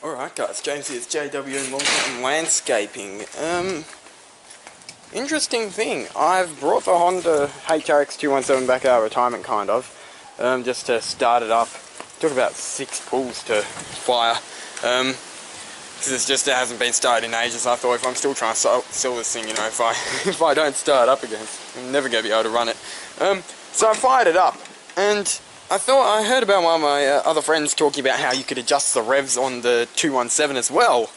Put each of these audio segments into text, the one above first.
Alright guys, James here, it's JW Mountain Landscaping. Interesting thing, I've brought the Honda HRX 217 back out of retirement kind of, just to start it up. Took about 6 pulls to fire, because it hasn't been started in ages. I thought if I'm still trying to sell this thing, you know, if I don't start up again, I'm never going to be able to run it. So I fired it up, and I heard about one of my other friends talking about how you could adjust the revs on the 217 as well.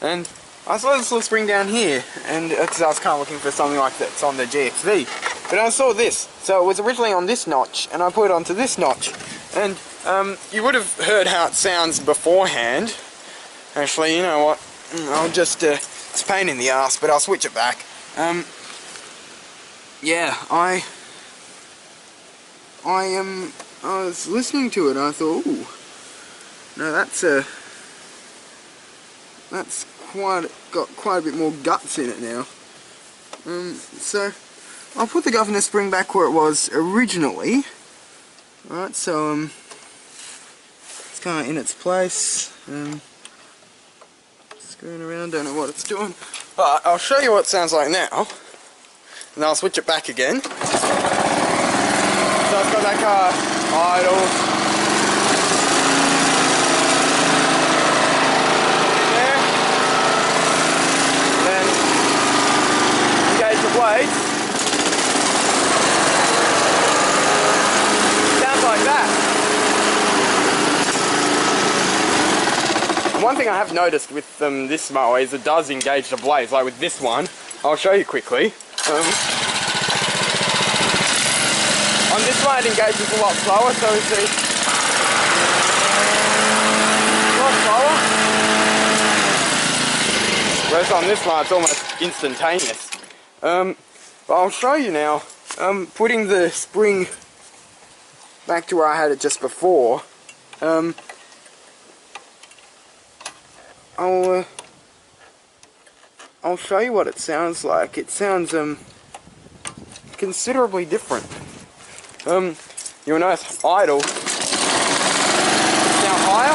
And I saw this little spring down here, and because I was kind of looking for something like that's on the GXV. But I saw this, so it was originally on this notch, and I put it onto this notch. And you would have heard how it sounds beforehand. Actually, you know what? I'll just, it's a pain in the ass, but I'll switch it back. Yeah, I was listening to it and I thought, ooh, no, that's got quite a bit more guts in it now. So I'll put the governor spring back where it was originally. Alright, so it's kind of in its place. Screwing around, don't know what it's doing, but I'll show you what it sounds like now, and I'll switch it back again. So it's got that car idle. There. Then engage the blades. Sounds like that. And one thing I have noticed with this mower is it does engage the blades, like with this one. I'll show you quickly. On this one it engages a lot slower, so you see, a lot slower. Whereas on this one it's almost instantaneous. But I'll show you now, putting the spring back to where I had it just before. I'll show you what it sounds like. It sounds considerably different. You'll notice idle, it's now higher,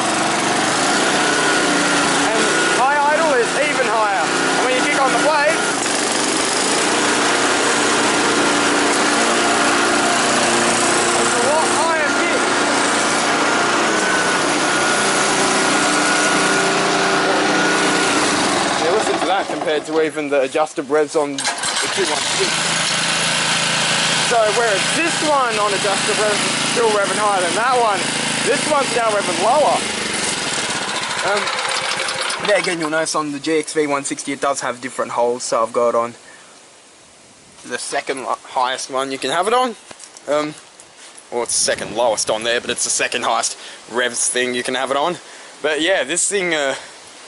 and high idle is even higher. And when you kick on the blade, it's a lot higher kick. Yeah, listen to that compared to even the adjusted revs on the 216. So whereas this one on adjusted rev is still revving higher than that one, this one's now revving lower. There again, you'll notice on the GXV 160 it does have different holes, so I've got on the second highest one you can have it on. Well, it's second lowest on there, but it's the second highest revs thing you can have it on. But yeah, this thing, I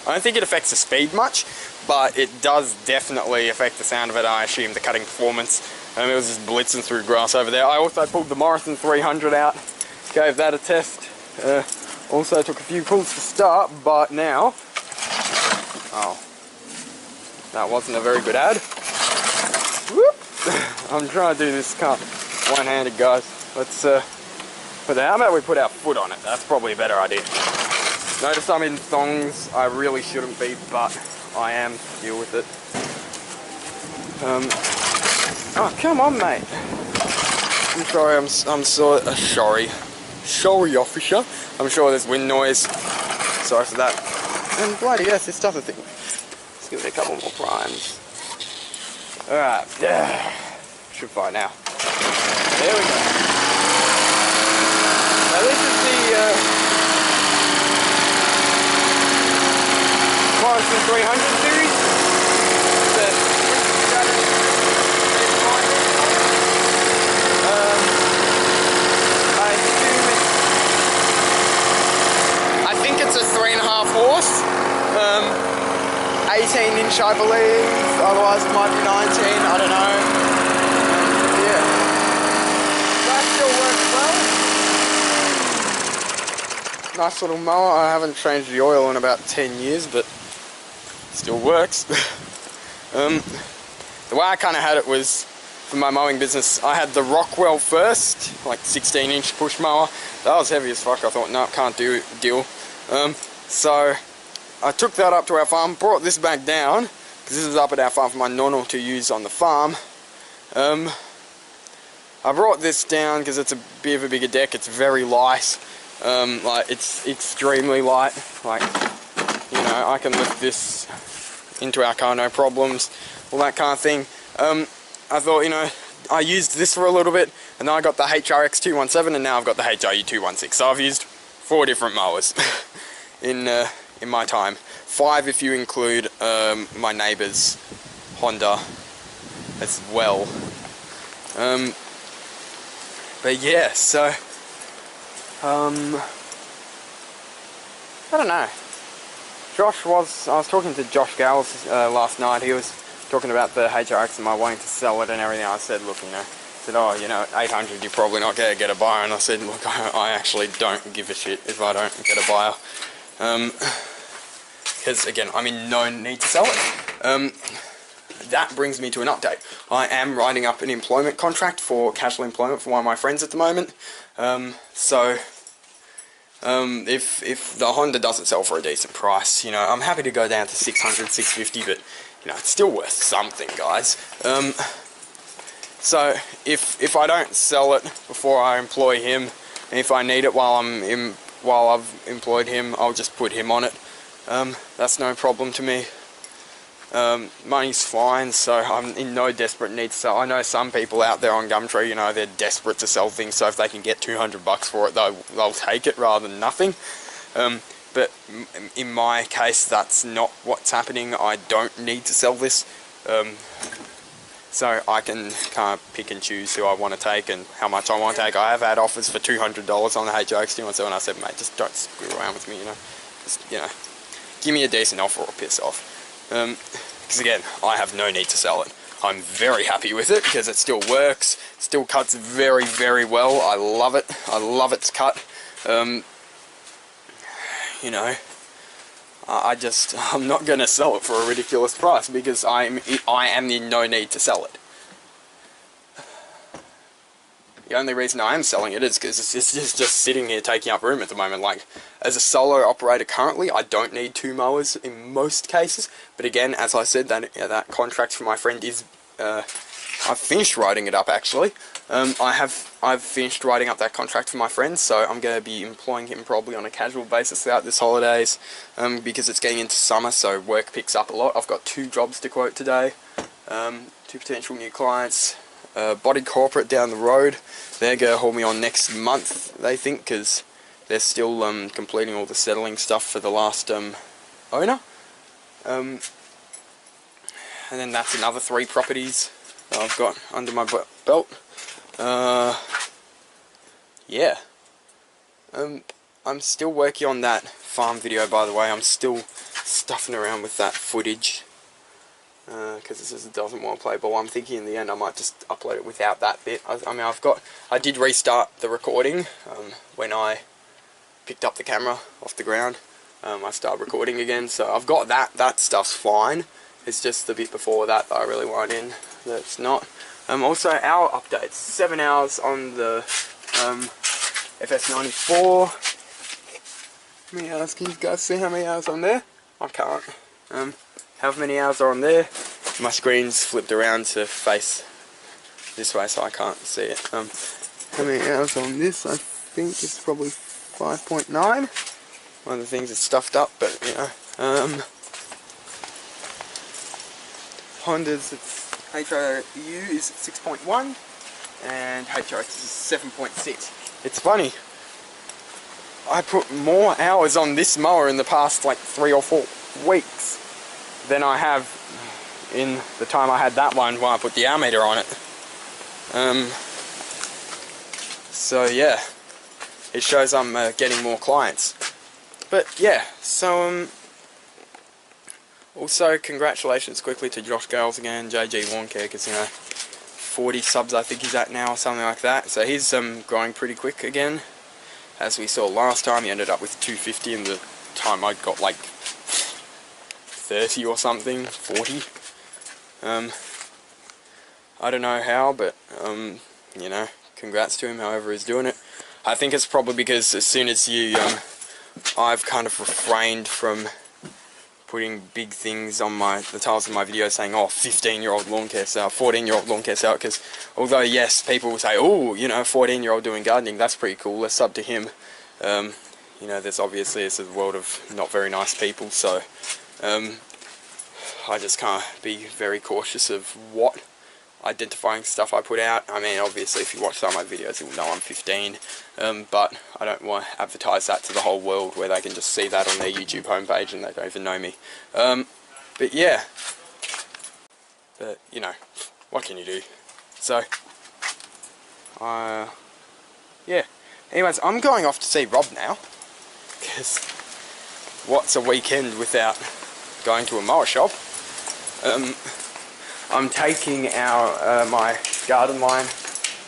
don't think it affects the speed much, but it does definitely affect the sound of it. I assume the cutting performance. It was just blitzing through grass over there. I also pulled the Morrison 300 out, gave that a test. Also took a few pulls to start, but now, oh, that wasn't a very good ad. Whoop. I'm trying to do this car one-handed, guys. Let's put that. How about we put our foot on it? That's probably a better idea. Notice I'm in thongs. I really shouldn't be, but I am. Deal with it. Oh, come on, mate. I'm sorry, I'm sorry, officer. I'm sure there's wind noise. Sorry for that. And bloody yes, this does a thing. Let's give it a couple more primes. Alright, should fire now. There we go. Now this is the Morrison 300 series. I think it's a 3.5 horse, 18 inch I believe, otherwise it might be 19, I don't know. Yeah. That still works well. Nice little mower. I haven't changed the oil in about 10 years, but still works. The way I kind of had it was, for my mowing business, I had the Rockwell first, like 16 inch push mower. That was heavy as fuck. I thought, no, can't deal. So I took that up to our farm, brought this back down, because this is up at our farm for my nono to use on the farm. I brought this down because it's a bit of a bigger deck. It's very light. Like, it's extremely light. Like, you know, I can lift this into our car, no problems, all that kind of thing. I thought, you know, I used this for a little bit, and then I got the HRX 217, and now I've got the HRU 216. So I've used 4 different mowers in my time. 5 if you include my neighbour's Honda as well. But yeah, so I don't know. I was talking to Josh Gales last night. He was talking about the HRX and my wanting to sell it and everything. I said, look, you know, oh, you know, at 800 you're probably not going to get a buyer. And I said, look, I actually don't give a shit if I don't get a buyer. Because again, I'm in no need to sell it. That brings me to an update. I am writing up an employment contract for casual employment for one of my friends at the moment. If the Honda doesn't sell for a decent price, you know, I'm happy to go down to 600, 650, but you know, it's still worth something, guys. So if I don't sell it before I employ him, and if I need it while I've employed him, I'll just put him on it. That's no problem to me. Money's fine, so I'm in no desperate need to sell. I know some people out there on Gumtree, you know, they're desperate to sell things, so if they can get $200 for it, they'll take it rather than nothing. But in my case, that's not what's happening. I don't need to sell this, so I can kind of pick and choose who I want to take and how much I want to take. I have had offers for $200 on the HRX 217, and I said, mate, just don't screw around with me, you know. Just, you know, give me a decent offer or piss off. Because again, I have no need to sell it. I'm very happy with it because it still works, still cuts very, very well. I love it. I love its cut. You know, I'm not going to sell it for a ridiculous price because I am in no need to sell it. The only reason I am selling it is because it's just sitting here taking up room at the moment. Like, as a solo operator currently, I don't need 2 mowers in most cases. But again, as I said, that contract for my friend is, I've finished writing it up actually. I've finished writing up that contract for my friend, so I'm going to be employing him probably on a casual basis throughout this holidays, because it's getting into summer, so work picks up a lot. I've got 2 jobs to quote today, 2 potential new clients. Body Corporate down the road, they're going to hold me on next month, they think, because they're still completing all the settling stuff for the last owner. And then that's another 3 properties that I've got under my belt. Yeah. I'm still working on that farm video, by the way. I'm still stuffing around with that footage. Because it says it doesn't want to play ball. I'm thinking in the end I might just upload it without that bit. I mean, I did restart the recording when I picked up the camera off the ground. I started recording again, so I've got that stuff's fine. It's just the bit before that I really want in that's not. Also, our updates, 7 hours on the FS94. How many hours can you guys see? How many hours on there? I can't. However many hours are on there. My screen's flipped around to face this way, so I can't see it. How many hours on this? I think it's probably 5.9. One of the things that's stuffed up, but you know. Honda's HRU is 6.1 and HRX is 7.6. It's funny. I put more hours on this mower in the past like 3 or 4 weeks than I have in the time I had that one when I put the hour meter on it. So yeah, it shows I'm getting more clients. But yeah, so also congratulations quickly to Josh Gales again, JG Lawn Care, because you know, 40 subs I think he's at now or something like that. So he's growing pretty quick again. As we saw last time, he ended up with 250, and the time I got like 30 or something, 40. I don't know how, but you know, congrats to him however he's doing it. I think it's probably because as soon as you I've kind of refrained from putting big things on the titles of my videos saying, oh, 15-year-old lawn care setup, 14-year-old lawn care setup, because although, yes, people will say, oh, you know, 14-year-old doing gardening, that's pretty cool, that's up to him. You know, there's obviously, it's a world of not very nice people, so I just can't be very cautious of what identifying stuff I put out. I mean, obviously, if you watch some of my videos, you'll know I'm 15, but I don't want to advertise that to the whole world where they can just see that on their YouTube homepage and they don't even know me. But yeah, but you know, what can you do? So, yeah. Anyways, I'm going off to see Rob now, because what's a weekend without going to a mower shop? I'm taking my garden line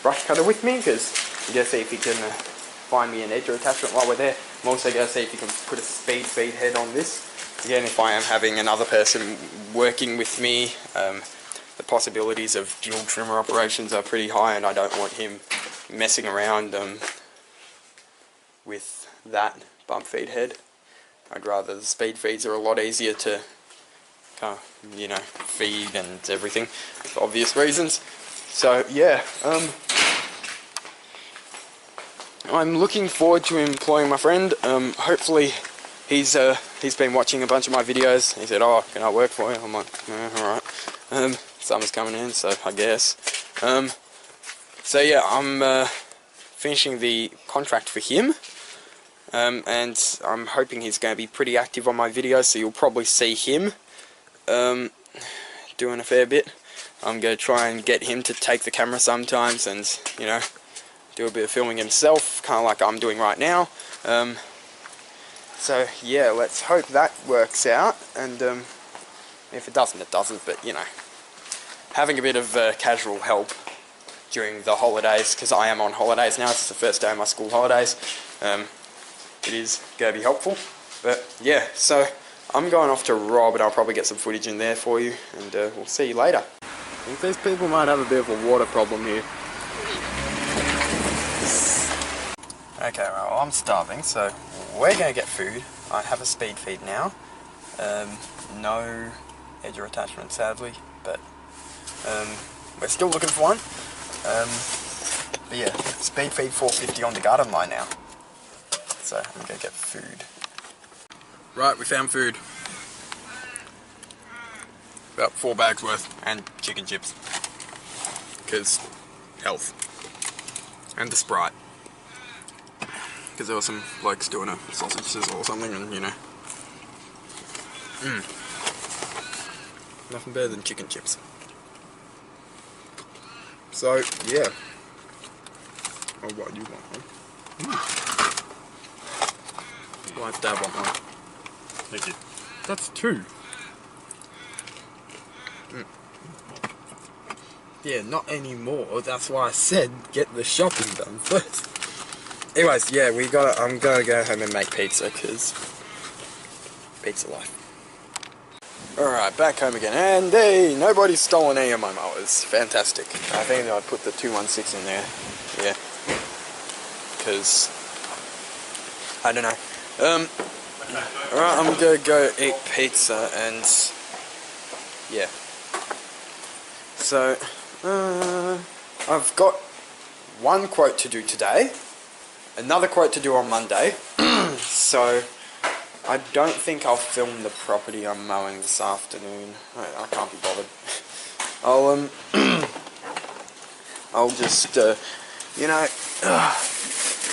brush cutter with me, because I'm going to see if he can find me an edger attachment while we're there. I'm also going to see if he can put a speed feed head on this. Again, if I am having another person working with me, the possibilities of dual trimmer operations are pretty high, and I don't want him messing around with that bump feed head. I'd rather the speed feeds are a lot easier to you know, feed and everything for obvious reasons. So yeah, I'm looking forward to employing my friend. Hopefully he's been watching a bunch of my videos. He said, oh, can I work for you? I'm like, yeah, alright. Summer's coming in, so I guess. So yeah, I'm finishing the contract for him. And I'm hoping he's going to be pretty active on my videos, so you'll probably see him doing a fair bit. I'm going to try and get him to take the camera sometimes and, you know, do a bit of filming himself, kind of like I'm doing right now. So yeah, let's hope that works out, and if it doesn't, it doesn't, but you know, having a bit of casual help during the holidays, because I am on holidays now, it's the first day of my school holidays, it is going to be helpful. But yeah, so I'm going off to Rob, and I'll probably get some footage in there for you, and we'll see you later. I think these people might have a bit of a water problem here. Okay, well, I'm starving, so we're going to get food. I have a speed feed now. No edger attachment, sadly, but we're still looking for one. But yeah, speed feed 450 on the garden line now. So I'm going to get food. Right, we found food. About 4 bags worth, and chicken chips. Because health. And the Sprite. Because there were some blokes doing a sausage sizzle or something, and you know. Nothing better than chicken chips. So, yeah. Oh, what do you want one? Why does Dad want one? Thank you. That's 2. Yeah, not anymore. That's why I said get the shopping done first. Anyways, yeah, I'm gonna go home and make pizza, because pizza life. Alright, back home again, and hey, nobody's stolen any of my mowers. Fantastic. I think I'd put the 216 in there. Yeah. Because I don't know. Alright, I'm gonna go eat pizza, and yeah. So, I've got one quote to do today, another quote to do on Monday, so I don't think I'll film the property I'm mowing this afternoon. I can't be bothered. I'll just, you know,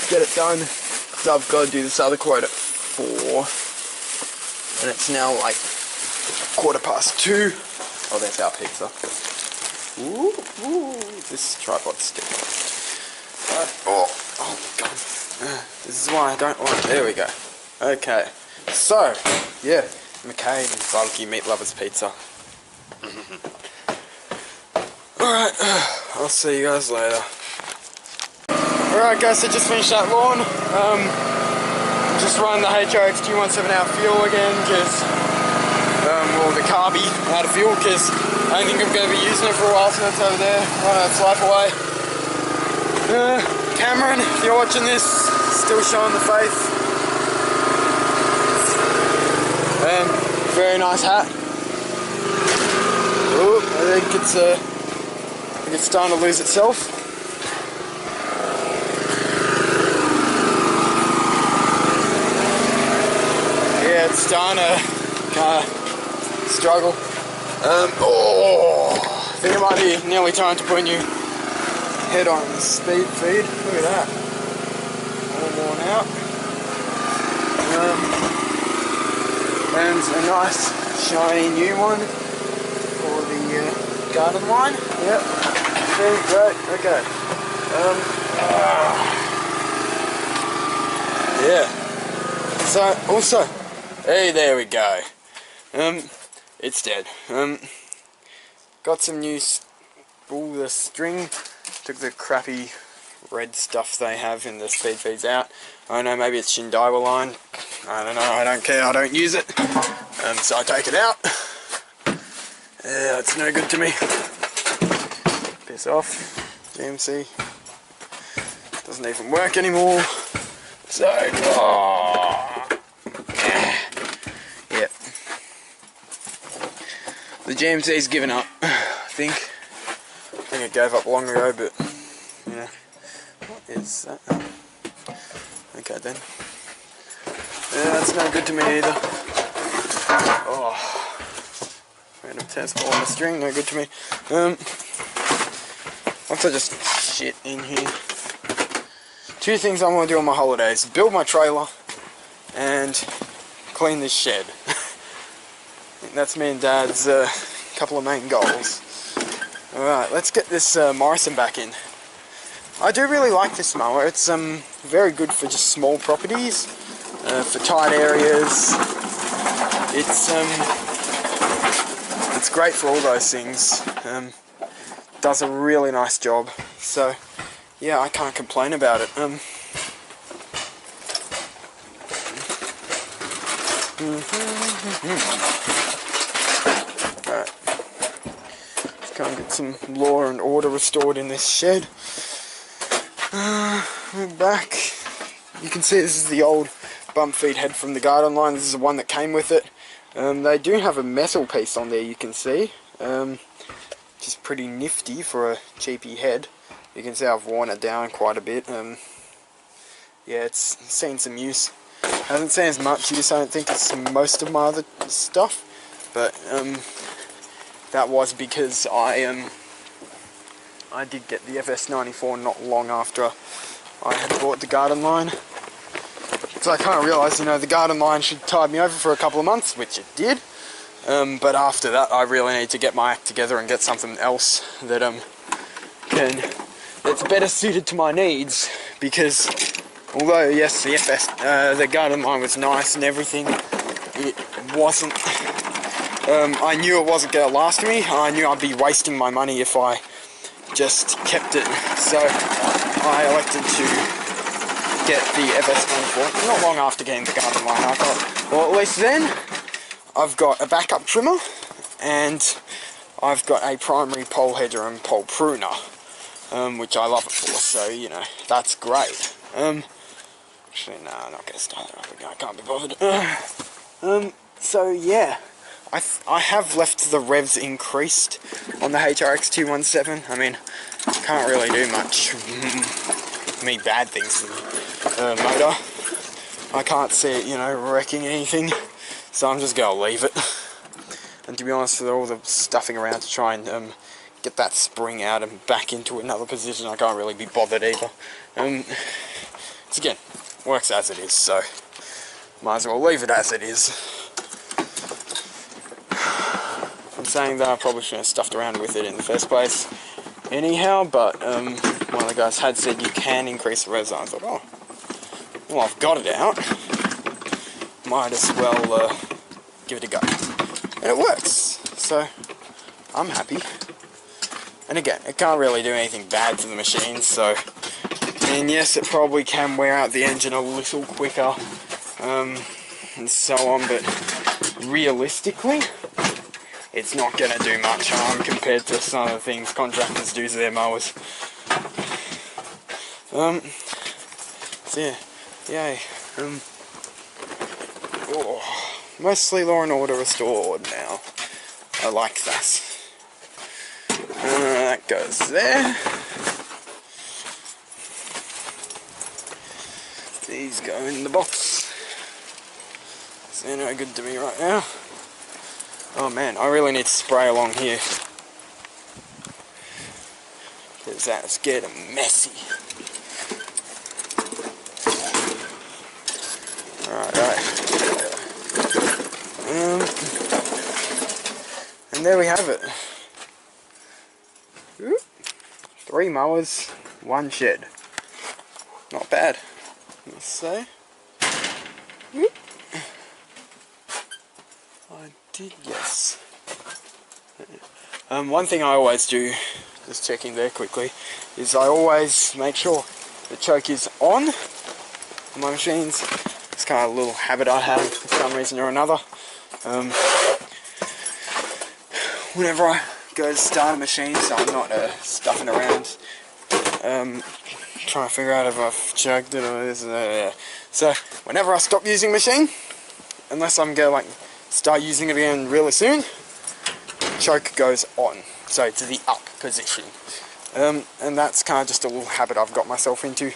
get it done, so I've got to do this other quote at 4, and it's now like 2:15. Oh, there's our pizza. Ooh, this tripod stick. Oh god. This is why I don't want. There we go. Okay. So, yeah, McCain Barbecue Meat Lovers Pizza. Alright, I'll see you guys later. Alright guys, so just finished that lawn. Just running the HRX 217-hour fuel again, because well, the carby out of fuel, because I don't think I'm going to be using it for a while, so it's over there, running its life away. Cameron, if you're watching this, still showing the faith. Very nice hat. Ooh, I think it's starting to lose itself. Yeah, it's starting to kind of struggle. I think it might be nearly time to put a new head on the speed feed. Look at that. All worn out. And a nice shiny new one for the garden line. Yep. Very great. Okay. Yeah. So also, hey, there we go. It's dead. Got some new all the string. Took the crappy red stuff they have in the speed feeds out. I don't know, maybe it's Shindaiwa line. I don't know, I don't care, I don't use it. So I take it out. Yeah, it's no good to me. Piss off. GMC. Doesn't even work anymore. So, yeah. The GMC's given up, I think. I think it gave up long ago, but, you know. What is that? Okay then. Yeah, that's no good to me either. Oh. Random test ball on the string, no good to me. Once I just shit in here. 2 things I want to do on my holidays. Build my trailer and clean this shed. That's me and Dad's couple of main goals. Alright, let's get this Morrison back in. I do really like this mower. It's very good for just small properties, for tight areas. It's great for all those things. Does a really nice job. So yeah, I can't complain about it. Alright. Let's go and get some law and order restored in this shed. We're back. You can see this is the old bump feed head from the garden line. This is the one that came with it. They do have a metal piece on there, you can see. Which is pretty nifty for a cheapy head. You can see I've worn it down quite a bit. Yeah, it's seen some use. Hasn't seen as much use, I don't think, as most of my other stuff. But that was because I did get the FS94 not long after I had bought the garden line. So I kind of realised, you know, the garden line should tide me over for a couple of months, which it did. But after that, I really need to get my act together and get something else that that's better suited to my needs. Because although yes, the garden line was nice and everything, it wasn't. I knew it wasn't going to last me. I knew I'd be wasting my money if I just kept it. So I elected to get the FS94. Not long after getting the garden line, I thought, well, at least then I've got a backup trimmer and I've got a primary pole header and pole pruner, which I love it for. So you know, that's great. Actually, no, I'm not going to start that up again. I can't be bothered. So yeah, I have left the revs increased on the HRX 217. I mean, can't really do much. Bad things to the motor. I can't see it, you know, wrecking anything. So I'm just going to leave it. And to be honest, with all the stuffing around to try and get that spring out and back into another position, I can't really be bothered either. It's again, works as it is, so might as well leave it as it is. I'm saying that I probably shouldn't have stuffed around with it in the first place anyhow, but one of the guys had said you can increase the revs. I thought, oh, well, I've got it out, might as well give it a go. And it works, so I'm happy. And again, it can't really do anything bad to the machine, so, and yes, it probably can wear out the engine a little quicker, and so on, but realistically, it's not going to do much harm compared to some of the things contractors do to their mowers. So yeah, yay. Oh, mostly Law and Order Restored now. I like that. That goes there. These go in the box. So they're no good to me right now. Oh man, I really need to spray along here, because that's getting messy. Alright. And there we have it. 3 mowers, 1 shed. Not bad, I must say. I did, yes. One thing I always do, just checking there quickly, is I always make sure the choke is on my machines. It's kind of a little habit I have for some reason or another. Whenever I go to start a machine, so I'm not stuffing around, trying to figure out if I've choked it or this. So whenever I stop using machine, unless I'm going to like start using it again really soon, choke goes on, so to the up position. And that's kind of just a little habit I've got myself into.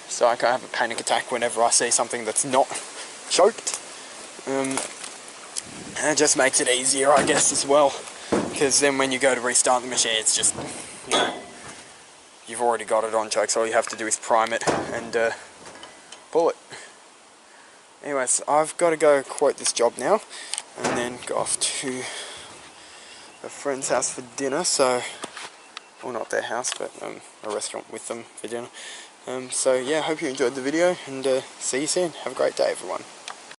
So I kind of have a panic attack whenever I see something that's not choked. And it just makes it easier, I guess, as well, because then when you go to restart the machine, it's just, you know, you've already got it on choke, so all you have to do is prime it and pull it. Anyways, I've got to go quote this job now, and then go off to a friend's house for dinner, so, well, not their house, but a restaurant with them for dinner. So yeah, hope you enjoyed the video, and see you soon. Have a great day, everyone.